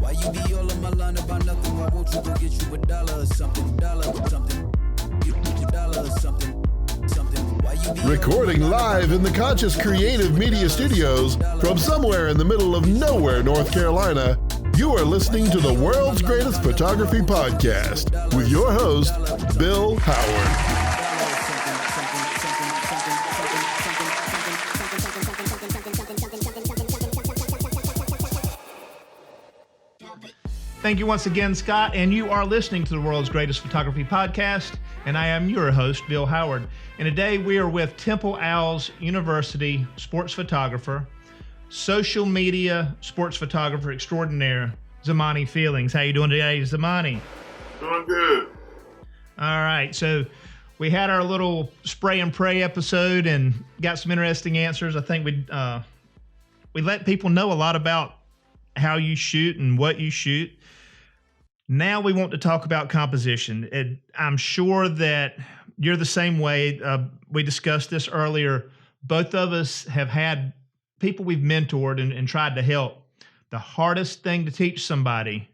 Why you be all on my line about nothing? Why won't you go get you $1 or something? Dollar or something. $1 or something. Why you be Recording live in the Conscious Creative Media Studios from somewhere in the middle of nowhere, North Carolina, you are listening to the world's greatest photography podcast with your host, Bill Howard. Thank you once again, Scott, and you are listening to the world's greatest photography podcast, and I am your host, Bill Howard. And today we are with Temple Owls University sports photographer, social media sports photographer extraordinaire, Zamani Feelings. How you doing today, Zamani? Doing good. All right, so we had our little spray and pray episode and got some interesting answers. I think we let people know a lot about how you shoot and what you shoot. Now we want to talk about composition. I'm sure that you're the same way. We discussed this earlier. Both of us have had people we've mentored and tried to help. The hardest thing to teach somebody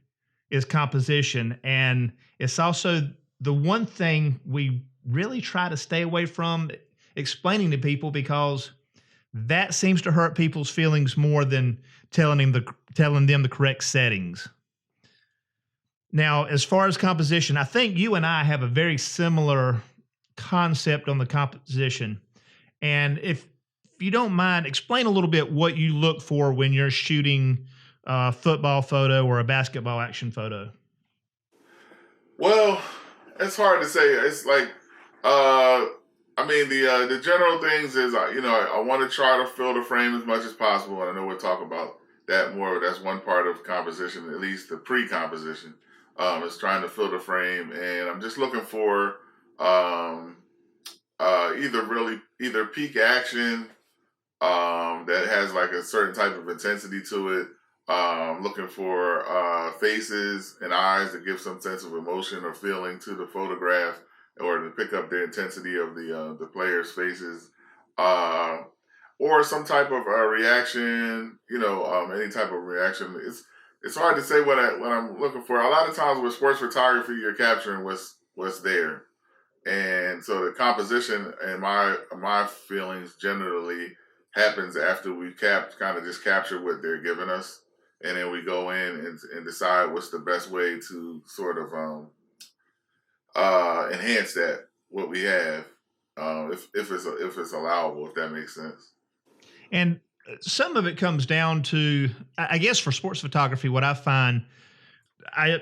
is composition. And it's also the one thing we really try to stay away from explaining to people, because that seems to hurt people's feelings more than telling them the correct settings. Now, as far as composition, I think you and I have a very similar concept on the composition. And if you don't mind, explain a little bit what you look for when you're shooting a football photo or a basketball action photo. Well, it's hard to say. It's like, the general things is, I want to try to fill the frame as much as possible. And I know we'll talk about that more. That's one part of composition, at least the pre-composition. Is trying to fill the frame, and I'm just looking for either peak action that has like a certain type of intensity to it. Looking for faces and eyes that give some sense of emotion or feeling to the photograph, or to pick up the intensity of the players' faces, or some type of reaction. Any type of reaction. It's hard to say what I'm looking for. A lot of times with sports photography, you're capturing what's there. And so the composition and my feelings generally happens after we kind of just capture what they're giving us. And then we go in and decide what's the best way to sort of enhance what we have, if it's allowable, if that makes sense. And some of it comes down to, I guess, for sports photography, what I find, I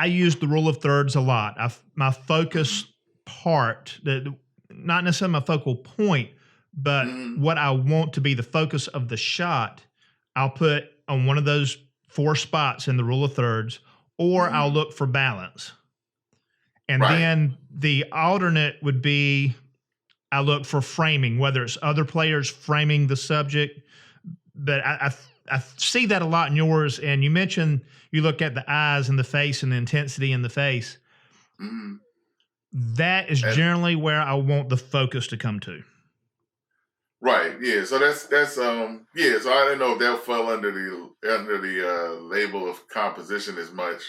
use the rule of thirds a lot. My focus part, not necessarily my focal point, but what I want to be the focus of the shot, I'll put on one of those 4 spots in the rule of thirds, or I'll look for balance. And then the alternate would be, I look for framing, whether it's other players framing the subject. But I see that a lot in yours. And you mentioned you look at the eyes and the face and the intensity in the face. Mm-hmm. That is generally where I want the focus to come to. Right. Yeah. So that's So I don't know if that fell under the label of composition as much.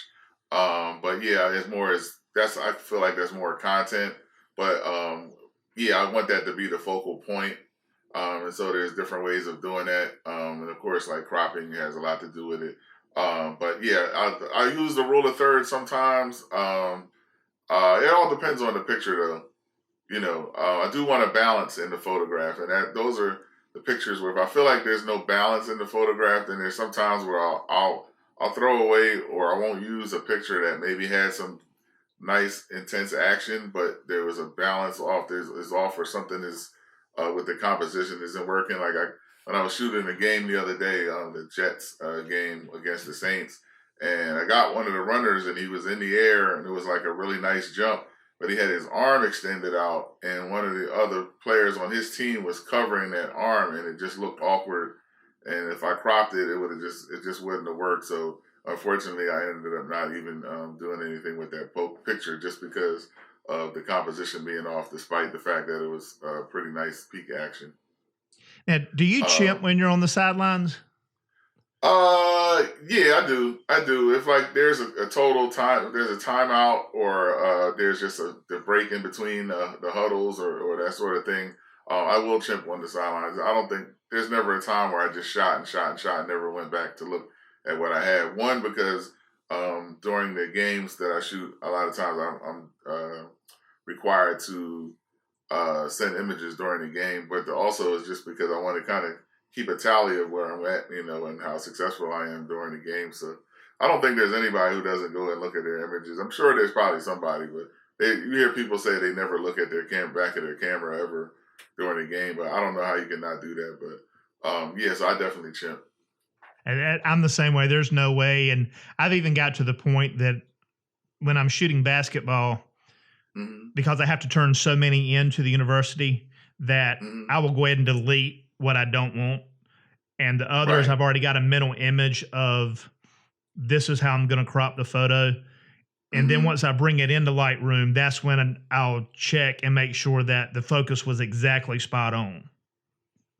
But yeah, it's more I feel like that's more content. But I want that to be the focal point. And so there's different ways of doing that. And of course, like cropping has a lot to do with it. But yeah, I use the rule of thirds sometimes. It all depends on the picture though. I do want a balance in the photograph, and those are the pictures where if I feel like there's no balance in the photograph, then there's sometimes where I'll throw away, or I won't use a picture that maybe had some nice intense action, but there was a balance off. Is off, or something is with the composition isn't working. Like when I was shooting a game the other day, the Jets game against the Saints, and I got one of the runners, and he was in the air, and it was like a really nice jump, but he had his arm extended out, and one of the other players on his team was covering that arm, and it just looked awkward. And if I cropped it, it just wouldn't have worked. So unfortunately, I ended up not even doing anything with that picture, just because of the composition being off, despite the fact that it was pretty nice peak action. Now, do you chimp when you're on the sidelines? Yeah, I do. If like there's a total time, there's a timeout, or there's just the break in between the huddles or that sort of thing, I will chimp on the sidelines. I don't think there's never a time where I just shot and never went back to look at what I had. One, because during the games that I shoot, a lot of times I'm required to send images during the game, but also it's just because I want to kind of keep a tally of where I'm at, and how successful I am during the game. So I don't think there's anybody who doesn't go and look at their images. I'm sure there's probably somebody, but you hear people say they never look at their back of their camera ever during the game, but I don't know how you can not do that. But yeah, so I definitely chimp. And I'm the same way. There's no way. And I've even got to the point that when I'm shooting basketball, because I have to turn so many into the university, that I will go ahead and delete what I don't want. And the others, I've already got a mental image of this is how I'm going to crop the photo. And then once I bring it into Lightroom, that's when I'll check and make sure that the focus was exactly spot on.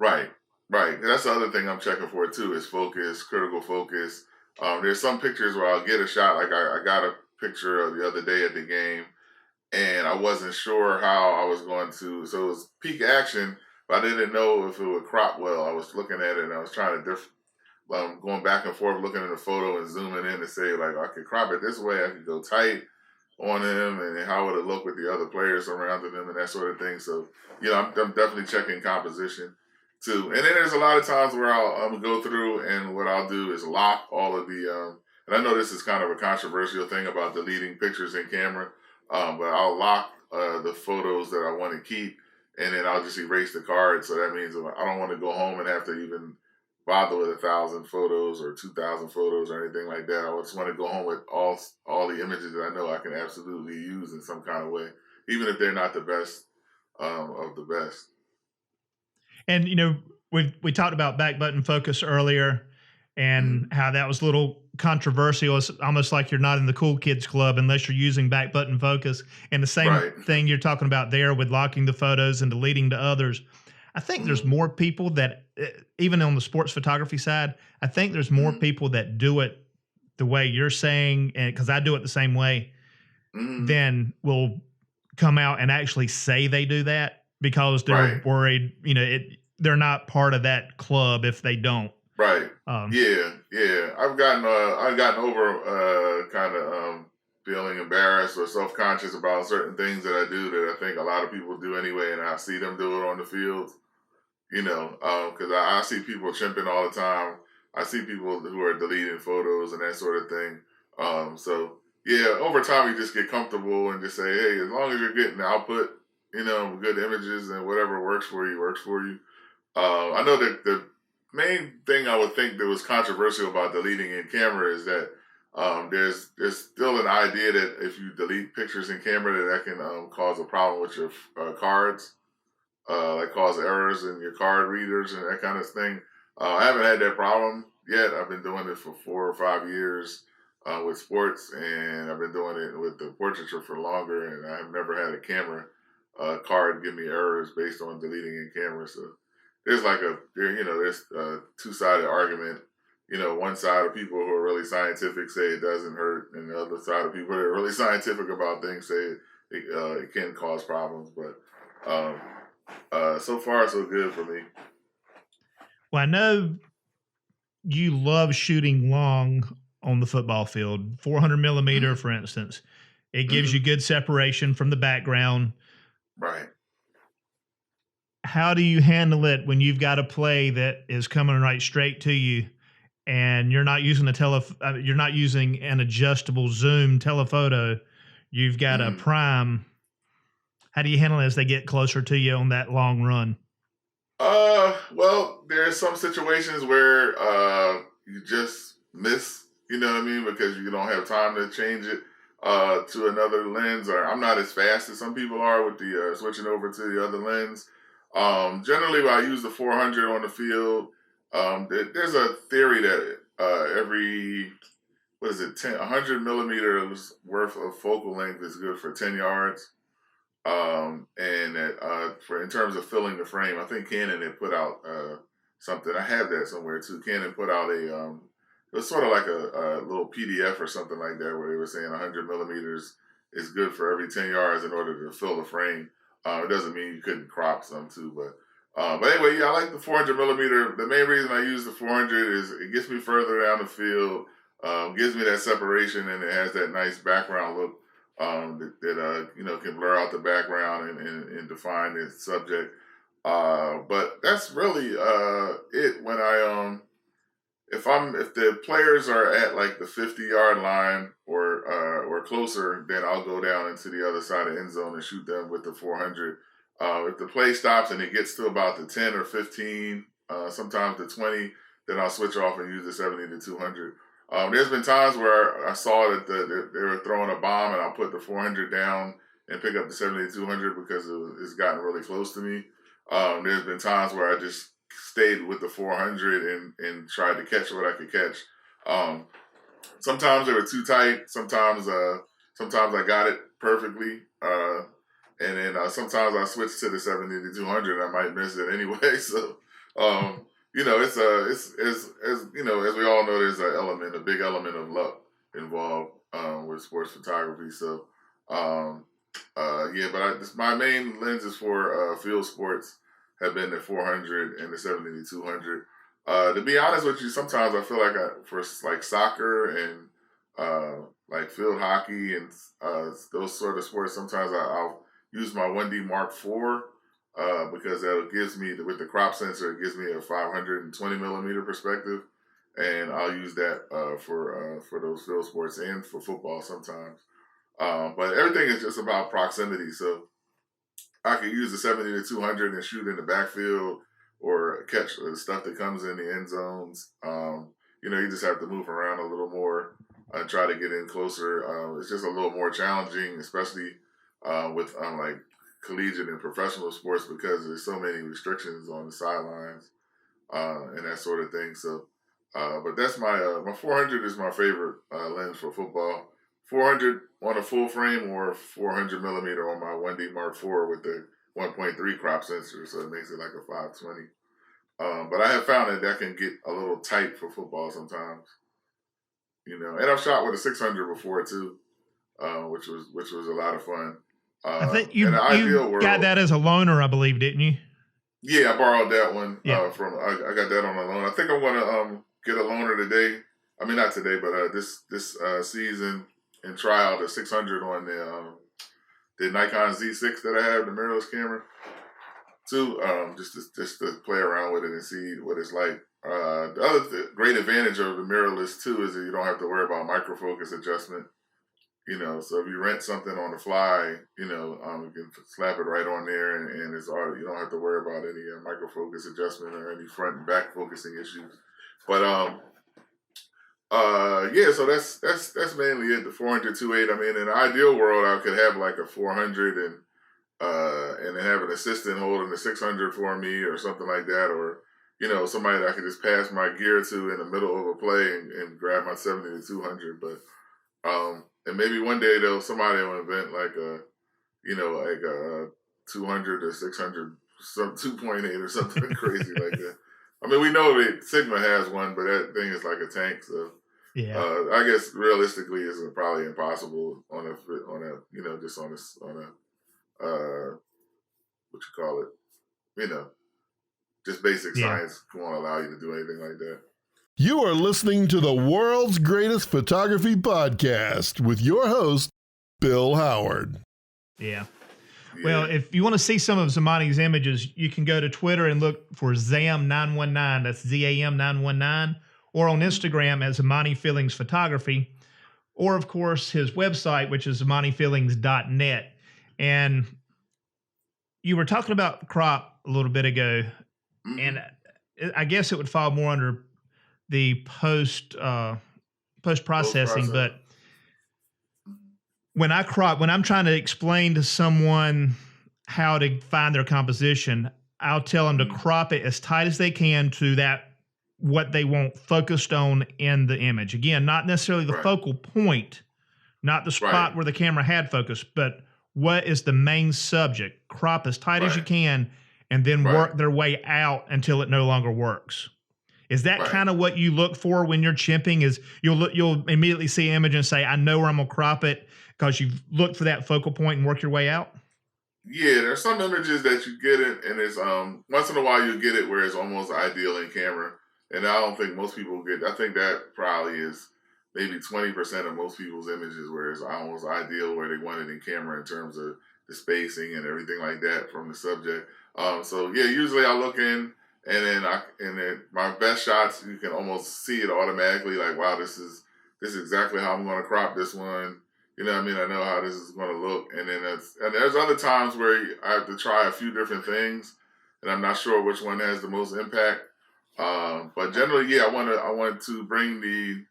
Right. That's the other thing I'm checking for too, is focus, critical focus. There's some pictures where I'll get a shot. Like I got a picture of the other day at the game, and I wasn't sure how I was going to. So it was peak action, but I didn't know if it would crop well. I was looking at it and I was trying to going back and forth, looking at the photo and zooming in to say, like, I could crop it this way, I could go tight on him, and how would it look with the other players surrounding him and that sort of thing. So, I'm definitely checking composition too. And then there's a lot of times where I'll go through, and what I'll do is lock all of the, and I know this is kind of a controversial thing about deleting pictures in camera, but I'll lock the photos that I want to keep, and then I'll just erase the card. So that means I don't want to go home and have to even bother with 1,000 photos or 2,000 photos or anything like that. I just want to go home with all the images that I know I can absolutely use in some kind of way, even if they're not the best of the best. And we talked about back button focus earlier, and how that was a little controversial. It's almost like you're not in the cool kids club unless you're using back button focus. And the same thing you're talking about there with locking the photos and deleting the others. I think there's more people that, even on the sports photography side, I think there's more people that do it the way you're saying, and because I do it the same way, then will come out and actually say they do that because they're worried, they're not part of that club if they don't. Right. Yeah. I've gotten over kind of feeling embarrassed or self-conscious about certain things that I do that I think a lot of people do anyway, and I see them do it on the field. Because I see people chimping all the time. I see people who are deleting photos and that sort of thing. So yeah, over time you just get comfortable and just say, hey, as long as you're getting the output, good images, and whatever works for you, works for you. I know that the main thing I would think that was controversial about deleting in camera is that there's still an idea that if you delete pictures in camera, that can cause a problem with your cards, like cause errors in your card readers and that kind of thing. I haven't had that problem yet. I've been doing it for 4 or 5 years with sports, and I've been doing it with the portraiture for longer, and I've never had a camera card give me errors based on deleting in camera. So there's there's a two-sided argument. One side of people who are really scientific say it doesn't hurt, and the other side of people that are really scientific about things say it can cause problems. But so far, so good for me. Well, I know you love shooting long on the football field, 400 millimeter, for instance. It gives you good separation from the background. Right. How do you handle it when you've got a play that is coming right straight to you, and you're not using you're not using an adjustable zoom telephoto? You've got a prime. How do you handle it as they get closer to you on that long run? Well, there's some situations where you just miss, because you don't have time to change it to another lens, or I'm not as fast as some people are with the switching over to the other lens. Generally, when I use the 400 on the field, there's a theory that every 100 millimeters worth of focal length is good for 10 yards. And that in terms of filling the frame, I think Canon had put out something. I have that somewhere too. Canon put out it was sort of like a little PDF or something like that, where they were saying 100 millimeters is good for every 10 yards in order to fill the frame. It doesn't mean you couldn't crop some too, but anyway, yeah, I like the 400 millimeter. The main reason I use the 400 is it gets me further down the field, gives me that separation, and it has that nice background look that can blur out the background and define the subject. But that's really it. When if the players are at like the 50-yard line or closer, then I'll go down into the other side of the end zone and shoot them with the 400. If the play stops and it gets to about the 10 or 15, sometimes the 20, then I'll switch off and use the 70 to 200. There's been times where I saw that they were throwing a bomb, and I'll put the 400 down and pick up the 70 to 200 because it's gotten really close to me. There's been times where I just stayed with the 400 and tried to catch what I could catch. Sometimes they were too tight. Sometimes I got it perfectly. And then sometimes I switch to the 70 to 200. I might miss it anyway. So, it's as we all know, there's a big element of luck involved with sports photography. So, but my main lenses for field sports have been the 400 and the 70 to 200. To be honest with you, sometimes I feel like for like soccer and like field hockey and those sort of sports, sometimes I'll use my 1D Mark IV because that gives me, with the crop sensor, it gives me a 520 millimeter perspective, and I'll use that for those field sports and for football sometimes. But everything is just about proximity, so I could use the 70 to 200 and shoot in the backfield or catch the stuff that comes in the end zones. You just have to move around a little more and try to get in closer. It's just a little more challenging, especially with like collegiate and professional sports, because there's so many restrictions on the sidelines and that sort of thing. So, but that's my 400 is my favorite lens for football. 400 on a full frame or 400 millimeter on my 1D Mark IV with the 1.3 crop sensor, so it makes it like a 520. But I have found that can get a little tight for football sometimes, and I've shot with a 600 before too, which was a lot of fun. I think you got that as a loaner, I believe, didn't you? Yeah, I borrowed that one from. I got that on a loan. I think I'm gonna get a loaner today. I mean, not today, but this season, and try out the 600 on the Nikon Z6 that I have, the mirrorless camera, too. Just to play around with it and see what it's like. The other great advantage of the mirrorless too is that you don't have to worry about microfocus adjustment. So if you rent something on the fly, you can slap it right on there, and it's all, you don't have to worry about any microfocus adjustment or any front and back focusing issues. But so that's mainly it. The 400 2.8. I mean, in an ideal world, I could have like a 400 and then have an assistant holding the 600 for me or something like that, or somebody that I could just pass my gear to in the middle of a play and grab my 70 to 200. But and maybe one day somebody will invent like a 200 to 600, some 2.8 or something crazy like that. I mean, we know that Sigma has one, but that thing is like a tank. So yeah, I guess realistically, it's probably impossible on a what you call it, just basic science won't allow you to do anything like that. You are listening to the world's greatest photography podcast with your host, Bill Howard. Yeah. Well, if you want to see some of Zamani's images, you can go to Twitter and look for ZAM919. That's ZAM919. Or on Instagram as Zamani Feelings Photography. Or, of course, his website, which is ZamaniFeelings.net. And you were talking about crop a little bit ago. Mm-hmm. And I guess it would fall more under the post-processing. But when I'm trying to explain to someone how to find their composition, I'll tell them to crop it as tight as they can to that what they want focused on in the image. Again, not necessarily the focal point, not the spot where the camera had focus, but what is the main subject. Crop as tight as you can, and then work their way out until it no longer works. Is that Right. kind of what you look for when you're chimping? Is you'll immediately see an image and say, I know where I'm gonna crop it, because you've looked for that focal point and work your way out? Yeah, there's some images that you get it, and it's once in a while you get it where it's almost ideal in camera, and I don't think most people get. I think that probably is maybe 20% of most people's images where it's almost ideal where they want it in camera in terms of the spacing and everything like that from the subject. So yeah, usually I look in, and then my best shots, you can almost see it automatically. Like, wow, this is exactly how I'm going to crop this one. You know what I mean? I know how this is going to look. And then there's other times where I have to try a few different things, and I'm not sure which one has the most impact. But generally, yeah, I want to bring the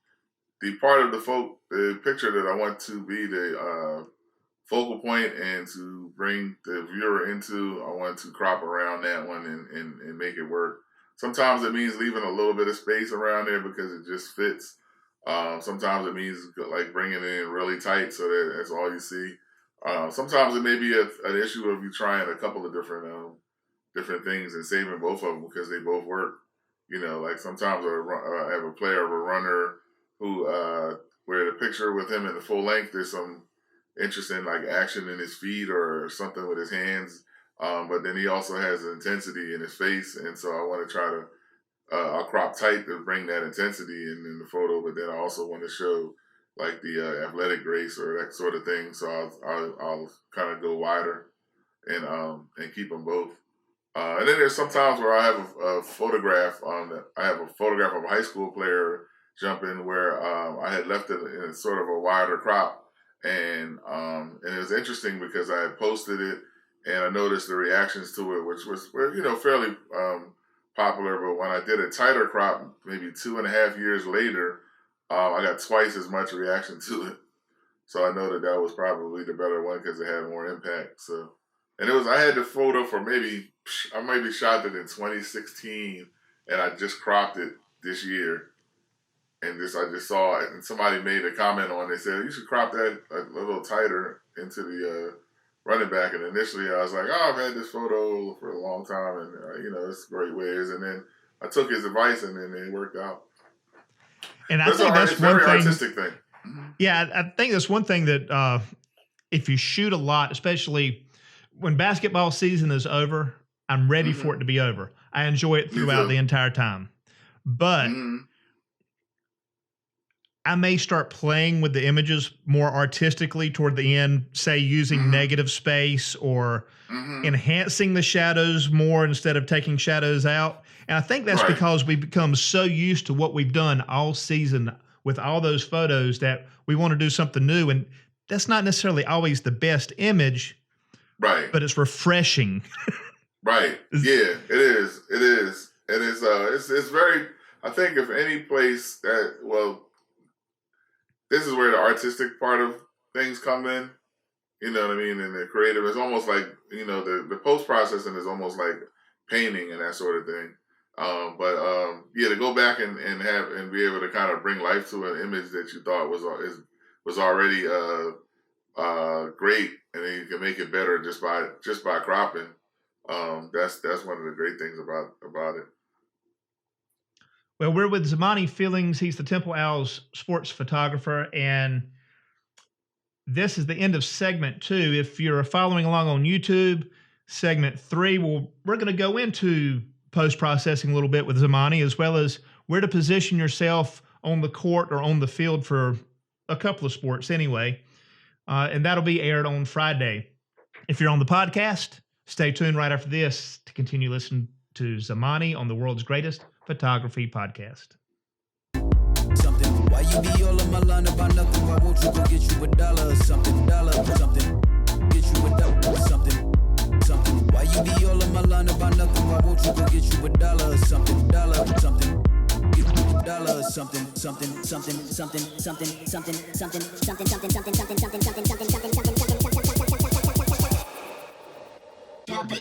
part of the picture that I want to be the focal point and to bring the viewer into. I want to crop around that one and make it work. Sometimes it means leaving a little bit of space around there because it just fits. Sometimes it means like bringing it in really tight so that that's all you see. Sometimes it may be an issue of you trying a couple of different things and saving both of them because they both work. You know, like sometimes I have a player of a runner who where the picture with him in the full length, there's some interesting like action in his feet or something with his hands. But then he also has intensity in his face, and so I want to try to I'll crop tight to bring that intensity in the photo, but then I also want to show like the athletic grace or that sort of thing. So I'll kind of go wider and keep them both. And then there's sometimes where I have a photograph I have a photograph of a high school player jumping where I had left it in sort of a wider crop, and it was interesting because I had posted it and I noticed the reactions to it, which was fairly popular, but when I did a tighter crop, maybe 2.5 years later, I got twice as much reaction to it. So I know that was probably the better one because it had more impact. So, and I had the photo for I maybe shot it in 2016, and I just cropped it this year. And I just saw it, and somebody made a comment on it. They said, you should crop that a little tighter into the running back. And initially I was like, I've had this photo for a long time, and it's great ways. And then I took his advice, and then it worked out. And I think that's one thing. Artistic thing. Yeah, I think that's one thing that if you shoot a lot, especially when basketball season is over, I'm ready for it to be over. I enjoy it throughout the entire time. But I may start playing with the images more artistically toward the end, say using negative space or enhancing the shadows more instead of taking shadows out. And I think that's because we've become so used to what we've done all season with all those photos that we want to do something new. And that's not necessarily always the best image, but it's refreshing. Right. Yeah, it is. It is. And it's very, I think if any place this is where the artistic part of things come in, you know what I mean? And the creative is almost like, the post-processing is almost like painting and that sort of thing. To go back and be able to kind of bring life to an image that you thought was already great, and then you can make it better just by cropping. That's one of the great things about it. Well, we're with Zamani Feelings. He's the Temple Owls sports photographer, and this is the end of segment 2. If you're following along on YouTube, segment 3, we're going to go into post-processing a little bit with Zamani, as well as where to position yourself on the court or on the field for a couple of sports anyway. And that'll be aired on Friday. If you're on the podcast, stay tuned right after this to continue listening to Zamani on the world's greatest photography podcast. Something. Why you be all on my line about nothing? Why won't you go get you $1 or something? Something. Get you $1 something. Something. Why you be all on my line about nothing? Why won't you go get you $1 or something? Something. Get you $1 or something. Something. Something. Something. Something. Something. Something. Something. Something. Something. Something. Something. Something. Something. Something. Something.